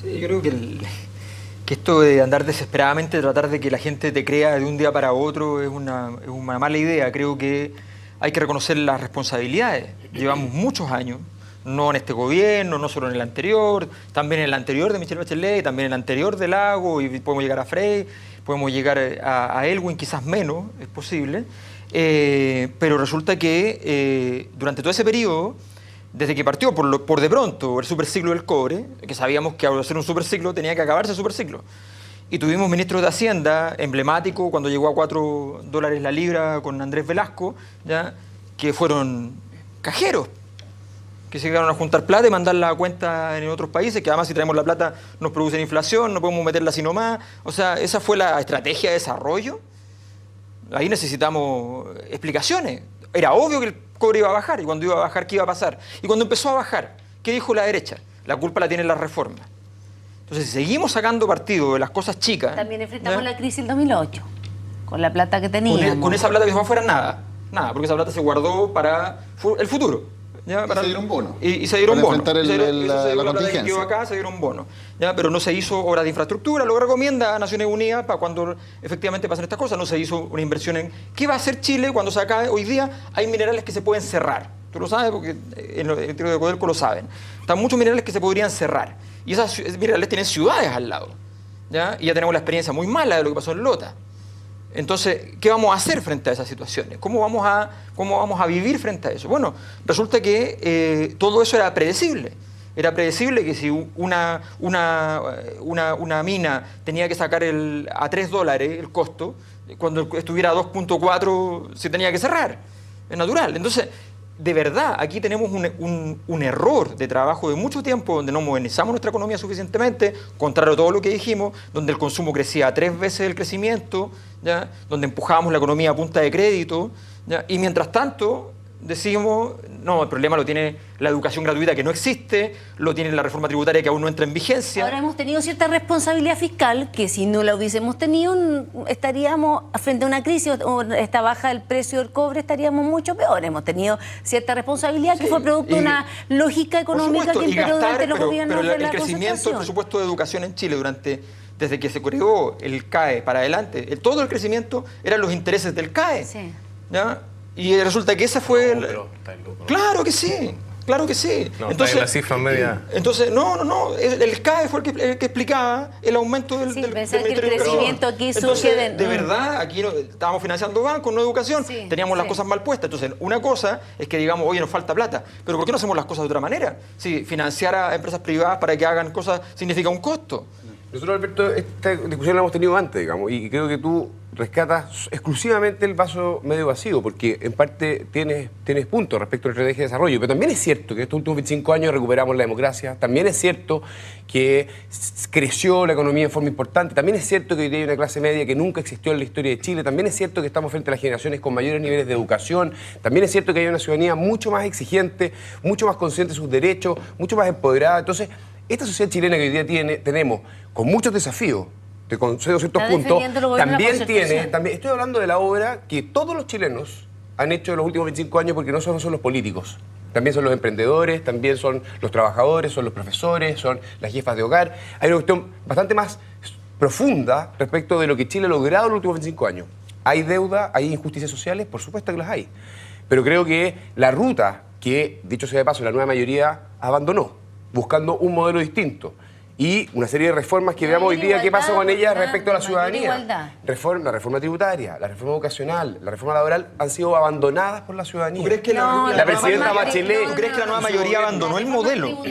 Sí, yo creo que esto de andar desesperadamente, tratar de que la gente te crea de un día para otro es una mala idea. Creo que hay que reconocer las responsabilidades. Llevamos muchos años, no en este gobierno, no solo en el anterior, también en el anterior de Michelle Bachelet, también en el anterior de Lago, y podemos llegar a Frey, podemos llegar a Elwin, quizás menos, es posible. Pero resulta que durante todo ese periodo, desde que partió por de pronto el superciclo del cobre, que sabíamos que al hacer un superciclo tenía que acabarse el superciclo, y tuvimos ministros de Hacienda emblemático cuando llegó a $4 la libra con Andrés Velasco, ¿ya? Que fueron cajeros, que se llegaron a juntar plata y mandarla a cuenta en otros países, que además si traemos la plata nos producen inflación, no podemos meterla así nomás. O sea, esa fue la estrategia de desarrollo. Ahí necesitamos explicaciones. Era obvio que el cobre iba a bajar, y cuando iba a bajar, ¿qué iba a pasar? Y cuando empezó a bajar, ¿qué dijo la derecha? La culpa la tienen las reformas. Entonces, si seguimos sacando partido de las cosas chicas... También enfrentamos la crisis del 2008, con la plata que teníamos. Con esa plata que se fue afuera, nada, porque esa plata se guardó para el futuro. ¿Ya? Se dieron bonos. Y se dieron bonos. Para enfrentar la contingencia. Que acá, se dieron bonos. ¿Ya? Pero no se hizo obras de infraestructura, lo que recomienda a Naciones Unidas para cuando efectivamente pasen estas cosas. No se hizo una inversión en... ¿Qué va a hacer Chile cuando se acabe? Hoy día hay minerales que se pueden cerrar. Tú lo sabes porque en el interior de Codelco lo saben. Están muchos minerales que se podrían cerrar. Y esos minerales tienen ciudades al lado. ¿Ya? Y ya tenemos la experiencia muy mala de lo que pasó en Lota. Entonces, ¿qué vamos a hacer frente a esas situaciones? ¿Cómo vamos a vivir frente a eso? Bueno, resulta que todo eso era predecible. Era predecible que si una mina tenía que sacar a $3 el costo, cuando estuviera a 2.4 se tenía que cerrar. Es natural. Entonces, de verdad, aquí tenemos un error de trabajo de mucho tiempo donde no modernizamos nuestra economía suficientemente, contrario a todo lo que dijimos, donde el consumo crecía 3 veces el crecimiento, ¿ya? Donde empujábamos la economía a punta de crédito, ¿ya? Y mientras tanto decimos, no, el problema lo tiene la educación gratuita que no existe, lo tiene la reforma tributaria que aún no entra en vigencia. Ahora hemos tenido cierta responsabilidad fiscal que si no la hubiésemos tenido estaríamos frente a una crisis o esta baja del precio del cobre estaríamos mucho peor. Hemos tenido cierta responsabilidad que fue producto de una lógica económica que imperó durante los gobiernos de la el crecimiento del presupuesto de educación en Chile desde que se creó el CAE para adelante, todo el crecimiento eran los intereses del CAE. Sí. ¿Ya? Y resulta que esa fue... Claro que sí, claro que sí. No, entonces, la cifra media... Entonces, no, el CAE fue el que explicaba el aumento del pensar que el crecimiento aquí surge de verdad, aquí estábamos financiando bancos, no educación, teníamos las cosas mal puestas. Entonces, una cosa es que digamos, oye, nos falta plata, pero ¿por qué no hacemos las cosas de otra manera? Si financiar a empresas privadas para que hagan cosas significa un costo. Nosotros, Alberto, esta discusión la hemos tenido antes, digamos, y creo que tú rescatas exclusivamente el vaso medio vacío, porque en parte tienes puntos respecto a la estrategia de desarrollo, pero también es cierto que estos últimos 25 años recuperamos la democracia, también es cierto que creció la economía en forma importante, también es cierto que hoy día hay una clase media que nunca existió en la historia de Chile, también es cierto que estamos frente a las generaciones con mayores niveles de educación, también es cierto que hay una ciudadanía mucho más exigente, mucho más consciente de sus derechos, mucho más empoderada. Entonces, esta sociedad chilena que hoy día tenemos con muchos desafíos, te concedo ciertos Está puntos, defendiendo el gobierno de la Concertación. estoy hablando de la obra que todos los chilenos han hecho en los últimos 25 años, porque no solo son los políticos, también son los emprendedores, también son los trabajadores, son los profesores, son las jefas de hogar. Hay una cuestión bastante más profunda respecto de lo que Chile ha logrado en los últimos 25 años. ¿Hay deuda? ¿Hay injusticias sociales? Por supuesto que las hay. Pero creo que la ruta que, dicho sea de paso, la nueva mayoría abandonó, buscando un modelo distinto. Y una serie de reformas que veamos hoy día qué pasa con ellas respecto a la ciudadanía. La reforma tributaria, la reforma educacional, la reforma laboral han sido abandonadas por la ciudadanía. ¿Tú crees que la presidenta Bachelet... ¿Tú crees que la nueva mayoría abandonó el modelo?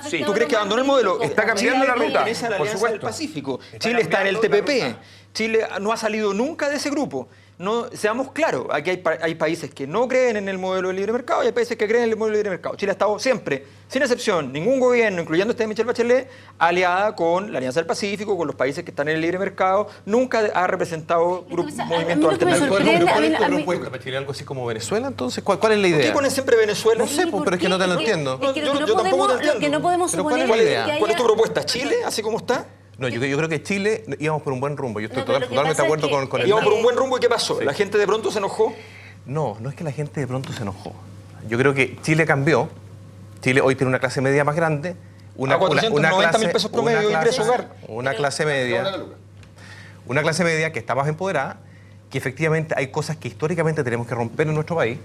Sí. ¿Tú crees que abandonó el modelo? Está cambiando la ruta, Pertenece a la por Alianza supuesto. del Pacífico. Chile está en el TPP. Chile no ha salido nunca de ese grupo. No, seamos claros, aquí hay países que no creen en el modelo del libre mercado y hay países que creen en el modelo del libre mercado. Chile ha estado siempre, sin excepción, ningún gobierno, incluyendo este de Michelle Bachelet, aliada con la Alianza del Pacífico, con los países que están en el libre mercado, nunca ha representado movimientos alternativos. ¿Bachelet algo así como Venezuela? Entonces, ¿cuál es la idea? ¿Por qué ponen siempre Venezuela? No sé, pero es que no te lo entiendo. Yo tampoco te entiendo. Lo que no podemos suponer ¿Cuál es que es tu propuesta? ¿Chile, así como está? No, yo creo que Chile íbamos por un buen rumbo. Yo estoy No, pero lo que totalmente de pasa acuerdo es que con el... Íbamos por un buen rumbo y ¿qué pasó? Sí. ¿La gente de pronto se enojó? No, no es que la gente de pronto se enojó. Yo creo que Chile cambió. Chile hoy tiene una clase media más grande. A 490.000 pesos promedio de ingreso hogar. Una clase media. Una clase media que está más empoderada, que efectivamente hay cosas que históricamente tenemos que romper en nuestro país,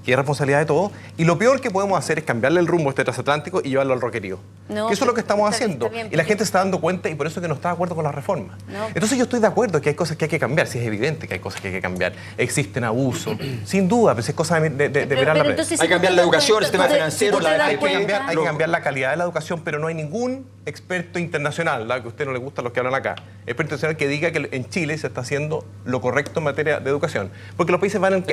que es responsabilidad de todos, y lo peor que podemos hacer es cambiarle el rumbo a este transatlántico y llevarlo al roquerío. No, que eso es lo que estamos haciendo. bien, y la gente se está dando cuenta y por eso es que no está de acuerdo con la reforma. No. Entonces yo estoy de acuerdo que hay cosas que hay que cambiar, si es evidente que hay cosas que hay que cambiar. Existen abusos, sin duda, pero es cosa de mirar la prensa. Hay que cambiar la educación, el sistema financiero, Hay que cambiar la calidad de la educación, pero no hay ningún experto internacional, que a usted no le gusta los que hablan acá, experto internacional que diga que en Chile se está haciendo lo correcto en materia de educación. Porque los países van en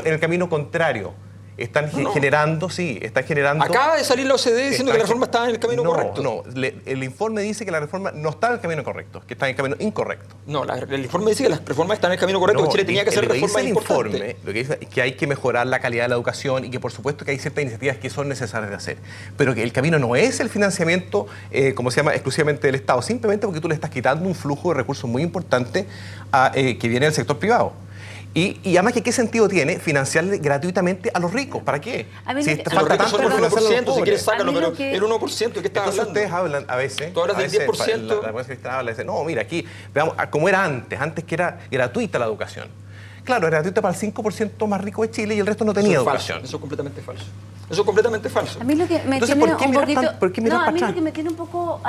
el camino contrario. Están generando. Acaba de salir la OCDE diciendo que la reforma estaba en el camino correcto. No, el informe dice que la reforma no está en el camino correcto, que está en el camino incorrecto. No, el informe dice que las reformas están en el camino correcto, que Chile tenía que hacer reformas importantes. Lo que dice es que hay que mejorar la calidad de la educación y que por supuesto que hay ciertas iniciativas que son necesarias de hacer. Pero que el camino no es el financiamiento, exclusivamente del Estado, simplemente porque tú le estás quitando un flujo de recursos muy importante que viene del sector privado. Y además, ¿qué sentido tiene financiarle gratuitamente a los ricos? ¿Para qué? Si falta tanto por financiarle a los pobres. Si quieres, sácalo, pero el 1%, ¿qué estás hablando? Ustedes hablan a veces... Tú hablas del 10%. La prensa cristiana habla y dice, no, mira, aquí, veamos, como era antes que era gratuita la educación. Claro, era gratuita para el 5% más rico de Chile y el resto no tenía educación. Eso es completamente falso. Eso es completamente falso. A mí lo que me Entonces, tiene ¿por qué un mirar poquito... ¿por qué mirar para a mí atrás? lo que me tiene un poco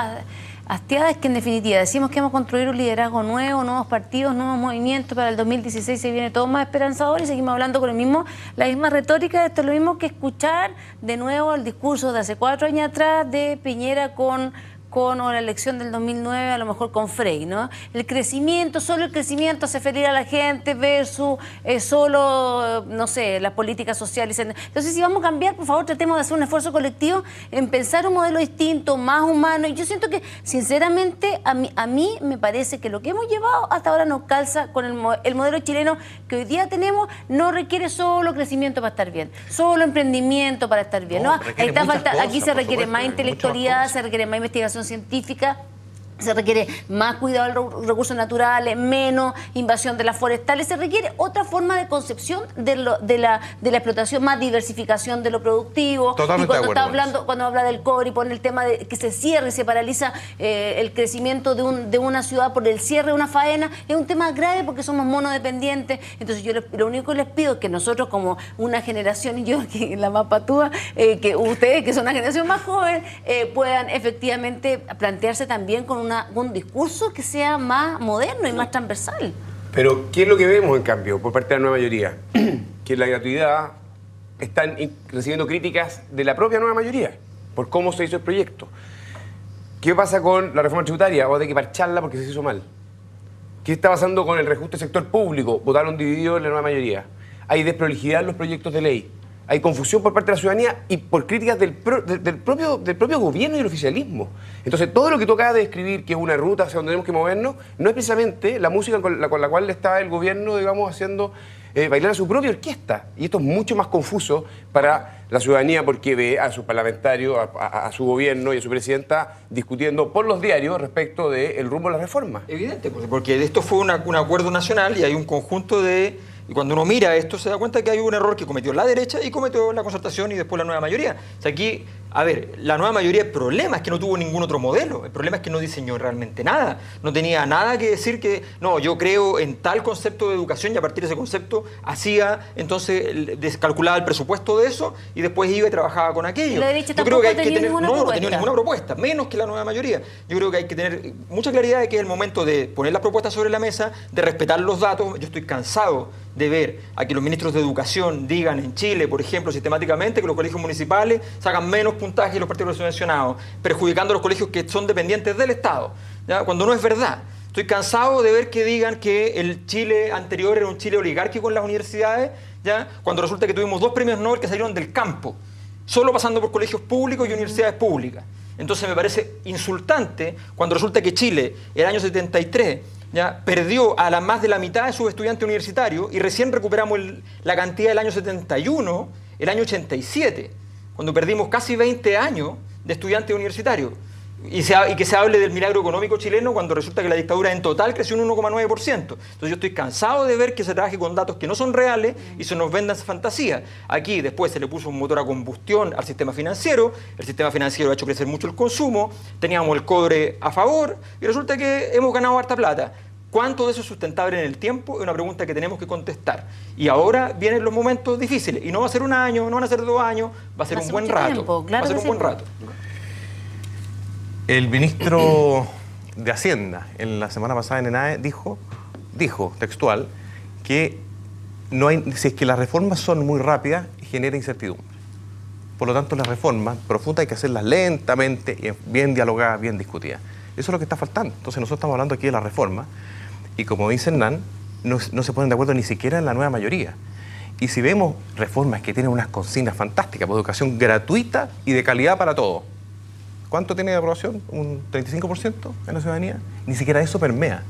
hastiada es que en definitiva decimos que vamos a construir un liderazgo nuevo, nuevos partidos, nuevos movimientos. Para el 2016 se viene todo más esperanzador y seguimos hablando con la misma retórica. Esto es lo mismo que escuchar de nuevo el discurso de hace 4 años atrás de Piñera con o la elección del 2009, a lo mejor con Frey, ¿no? El crecimiento, solo el crecimiento hace feliz a la gente versus solo, no sé, las políticas sociales. Entonces, si vamos a cambiar, por favor, tratemos de hacer un esfuerzo colectivo en pensar un modelo distinto, más humano. Y yo siento que, sinceramente, a mí me parece que lo que hemos llevado hasta ahora nos calza con el modelo chileno que hoy día tenemos. No requiere solo crecimiento para estar bien, solo emprendimiento para estar bien, ¿no? Aquí se requiere más intelectualidad, se requiere más investigación científica, se requiere más cuidado de los recursos naturales, menos invasión de las forestales, se requiere otra forma de concepción de la explotación, más diversificación de lo productivo. Totalmente y cuando habla del cobre y pone el tema de que se cierre y se paraliza el crecimiento de una ciudad por el cierre de una faena, es un tema grave porque somos monodependientes. Entonces yo lo único que les pido es que nosotros como una generación, y yo que la más patúa, que ustedes que son una generación más joven, puedan efectivamente plantearse también con un discurso que sea más moderno y más transversal. Pero, ¿qué es lo que vemos, en cambio, por parte de la nueva mayoría? Que en la gratuidad están recibiendo críticas de la propia nueva mayoría por cómo se hizo el proyecto. ¿Qué pasa con la reforma tributaria? O de que parcharla porque se hizo mal. ¿Qué está pasando con el reajuste del sector público? Votaron divididos en la nueva mayoría. Hay desprolijidad en los proyectos de ley. Hay confusión por parte de la ciudadanía y por críticas del propio gobierno y del oficialismo. Entonces, todo lo que tú acabas de describir, que es una ruta hacia donde tenemos que movernos, no es precisamente la música con la cual está el gobierno, digamos, haciendo bailar a su propia orquesta. Y esto es mucho más confuso para la ciudadanía porque ve a sus parlamentarios, a su gobierno y a su presidenta discutiendo por los diarios respecto del rumbo de la reforma. Evidente, porque esto fue un acuerdo nacional y hay un conjunto de... Y cuando uno mira esto se da cuenta que hay un error que cometió la derecha y cometió la concertación y después la nueva mayoría. O sea, aquí, a ver, la nueva mayoría, el problema es que no tuvo ningún otro modelo. El problema es que no diseñó realmente nada. No tenía nada que decir que, no, yo creo en tal concepto de educación y a partir de ese concepto hacía, entonces, descalculaba el presupuesto de eso y después iba y trabajaba con aquello. La derecha yo creo que hay que tener, ninguna no tenía ninguna propuesta, menos que la nueva mayoría. Yo creo que hay que tener mucha claridad de que es el momento de poner las propuestas sobre la mesa, de respetar los datos. Yo estoy cansado de ver a que los ministros de educación digan en Chile, por ejemplo, sistemáticamente que los colegios municipales sacan menos puntaje que los particulares subvencionados, perjudicando a los colegios que son dependientes del Estado, ¿ya? Cuando no es verdad. Estoy cansado de ver que digan que el Chile anterior era un Chile oligárquico en las universidades, ¿ya? Cuando resulta que tuvimos 2 premios Nobel que salieron del campo, solo pasando por colegios públicos y universidades públicas. Entonces me parece insultante cuando resulta que Chile, el año 73, ya perdió a más de la mitad de sus estudiantes universitarios y recién recuperamos la cantidad del año 71, el año 87, cuando perdimos casi 20 años de estudiantes universitarios. Y que se hable del milagro económico chileno cuando resulta que la dictadura en total creció un 1,9%. Entonces yo estoy cansado de ver que se trabaje con datos que no son reales y se nos vendan fantasías. Aquí después se le puso un motor a combustión al sistema financiero, el sistema financiero ha hecho crecer mucho el consumo, teníamos el cobre a favor y resulta que hemos ganado harta plata. ¿Cuánto de eso es sustentable en el tiempo? Es una pregunta que tenemos que contestar. Y ahora vienen los momentos difíciles. Y no va a ser un año, no van a ser 2 años, va a ser un buen rato. Va a ser un buen rato. El ministro de Hacienda, en la semana pasada en ENAE, dijo textual, que si es que las reformas son muy rápidas, genera incertidumbre. Por lo tanto, las reformas profundas hay que hacerlas lentamente, y bien dialogadas, bien discutidas. Eso es lo que está faltando. Entonces nosotros estamos hablando aquí de la reforma y como dice Hernán, no se ponen de acuerdo ni siquiera en la nueva mayoría. Y si vemos reformas que tienen unas consignas fantásticas, por educación gratuita y de calidad para todos, ¿cuánto tiene de aprobación? ¿Un 35% en la ciudadanía? Ni siquiera eso permea.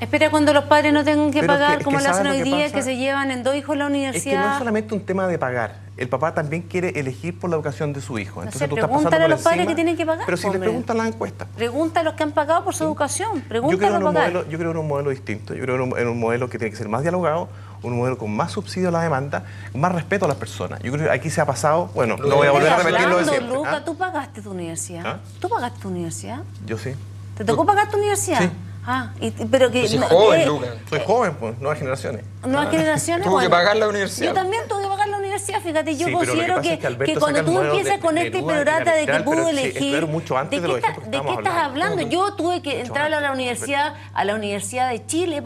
Espera cuando los padres no tengan que pagar, que como lo hacen ¿sabes hoy lo que día, pasa? que se llevan en 2 hijos a la universidad. Es que no es solamente un tema de pagar. El papá también quiere elegir por la educación de su hijo. Entonces tú estás pasando pregúntale a por los padres encima, que tienen que pagar. pero si le preguntan las encuestas. Pregunta a los que han pagado por su educación. Yo Pregúntale a pagar. creo en un modelo distinto. Yo creo en un modelo que tiene que ser más dialogado, un modelo con más subsidio a la demanda, más respeto a las personas. Yo creo que aquí se ha pasado, bueno, no voy a volver a repetir lo de siempre. Luca, ¿tú pagaste tu universidad? ¿Ah? ¿Tú pagaste tu universidad? Yo sí. ¿Te tocó pagar tu universidad? Sí. Ah, pero que... Soy joven, Lucas. Soy joven, pues, nuevas generaciones. Nuevas generaciones, Tuvo que pagar la universidad. Yo también tuve que pagar la universidad, fíjate, yo Sí, considero que cuando tú empiezas con este perorata de que pudo elegir, mucho antes ¿de qué estás hablando? Yo tuve que entrar a la Universidad de Chile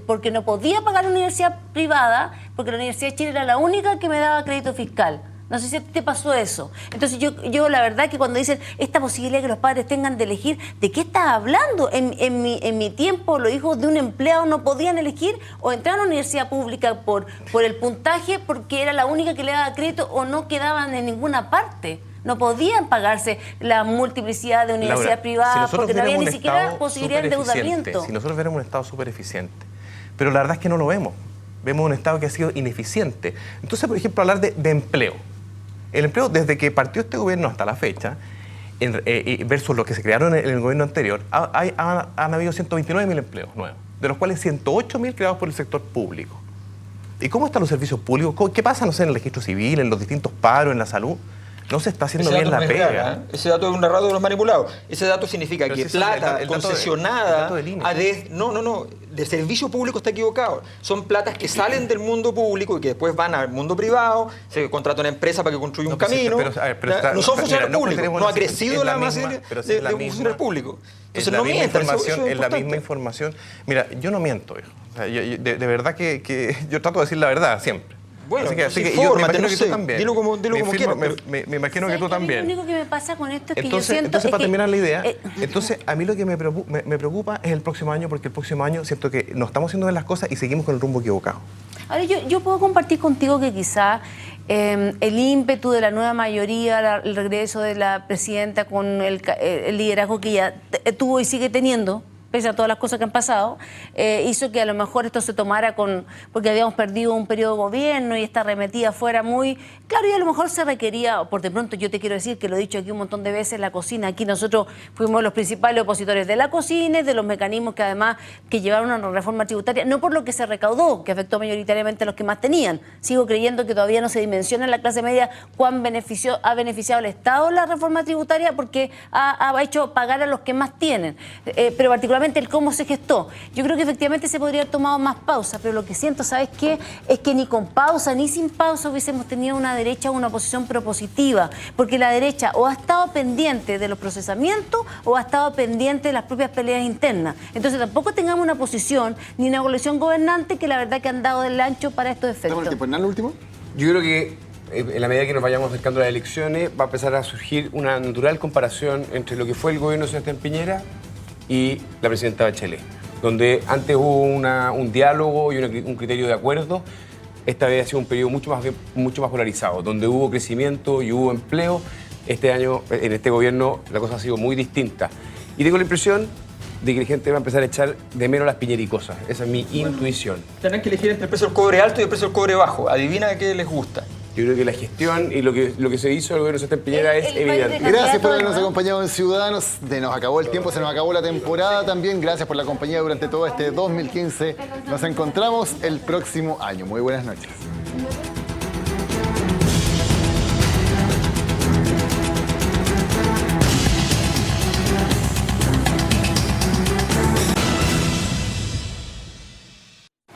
porque no podía pagar la universidad privada, porque la Universidad de Chile era la única que me daba crédito fiscal. No sé si a ti te pasó eso. Entonces yo la verdad que cuando dicen esta posibilidad que los padres tengan de elegir, ¿de qué estás hablando? En mi tiempo los hijos de un empleado no podían elegir o entrar a una universidad pública por el puntaje porque era la única que le daba crédito o no quedaban en ninguna parte. No podían pagarse la multiplicidad de universidades privadas porque no había ni siquiera posibilidad de endeudamiento. Si nosotros viéramos un Estado súper eficiente, pero la verdad es que no lo vemos. Vemos un Estado que ha sido ineficiente. Entonces, por ejemplo, hablar de empleo. El empleo, desde que partió este gobierno hasta la fecha, versus lo que se crearon en el gobierno anterior, han habido 129.000 empleos nuevos, de los cuales 108.000 creados por el sector público. ¿Y cómo están los servicios públicos? ¿Qué pasa, no sé, en el registro civil, en los distintos paros, en la salud? No se está haciendo bien la pega. Ese dato es un errado de los manipulados. Ese dato significa que plata concesionada del servicio público está equivocado. Son platas que salen del mundo público y que después van al mundo privado, se contrata una empresa para que construya un camino. No son funcionarios públicos. No ha crecido la masa de funcionarios públicos. Entonces no mientan. Es la misma información. Mira, yo no miento, hijo. O sea, de verdad que yo trato de decir la verdad siempre. Bueno, así que yo me imagino que tú también. Dilo como quieras. Me imagino que tú también. Lo único que me pasa con esto es que entonces, yo siento... Entonces, para terminar la idea, entonces a mí lo que me preocupa es el próximo año, porque el próximo año siento que no estamos haciendo bien las cosas y seguimos con el rumbo equivocado. Ahora, yo puedo compartir contigo que quizá el ímpetu de la nueva mayoría, el regreso de la presidenta con el liderazgo que ella tuvo y sigue teniendo, pese a todas las cosas que han pasado, hizo que a lo mejor esto se tomara porque habíamos perdido un periodo de gobierno y esta arremetida fuera muy... Claro, y a lo mejor se requería, por de pronto yo te quiero decir que lo he dicho aquí un montón de veces, la cocina. Aquí nosotros fuimos los principales opositores de la cocina y de los mecanismos que además que llevaron a una reforma tributaria, no por lo que se recaudó, que afectó mayoritariamente a los que más tenían. Sigo creyendo que todavía no se dimensiona en la clase media cuán ha beneficiado al Estado la reforma tributaria porque ha hecho pagar a los que más tienen. Pero particularmente el cómo se gestó. Yo creo que efectivamente se podría haber tomado más pausa, pero lo que siento, ¿sabes qué? Es que ni con pausa ni sin pausa hubiésemos tenido una derecha o una oposición propositiva, porque la derecha o ha estado pendiente de los procesamientos o ha estado pendiente de las propias peleas internas. Entonces tampoco tengamos una posición ni una coalición gobernante que la verdad que han dado del ancho para estos efectos. ¿Estamos en el tiempo? ¿Hernán, lo último? Yo creo que en la medida que nos vayamos acercando a las elecciones va a empezar a surgir una natural comparación entre lo que fue el gobierno de Sebastián Piñera y la presidenta Bachelet, donde antes hubo un diálogo y un criterio de acuerdo. Esta vez ha sido un periodo mucho más polarizado, donde hubo crecimiento y hubo empleo. Este año, en este gobierno, la cosa ha sido muy distinta. Y tengo la impresión de que la gente va a empezar a echar de menos las piñericosas. Esa es mi intuición. Tendrán que elegir entre el precio del cobre alto y el precio del cobre bajo. Adivina qué les gusta. Yo creo que la gestión y lo que se hizo al gobierno de Sebastián Piñera es evidente. Gracias por habernos acompañado en Ciudadanos. Se nos acabó el tiempo, se nos acabó la temporada también. Gracias por la compañía durante todo este 2015. Nos encontramos el próximo año. Muy buenas noches.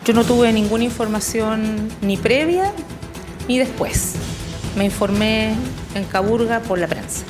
Yo no tuve ninguna información ni previa ni después. Me informé en Caburga por la prensa.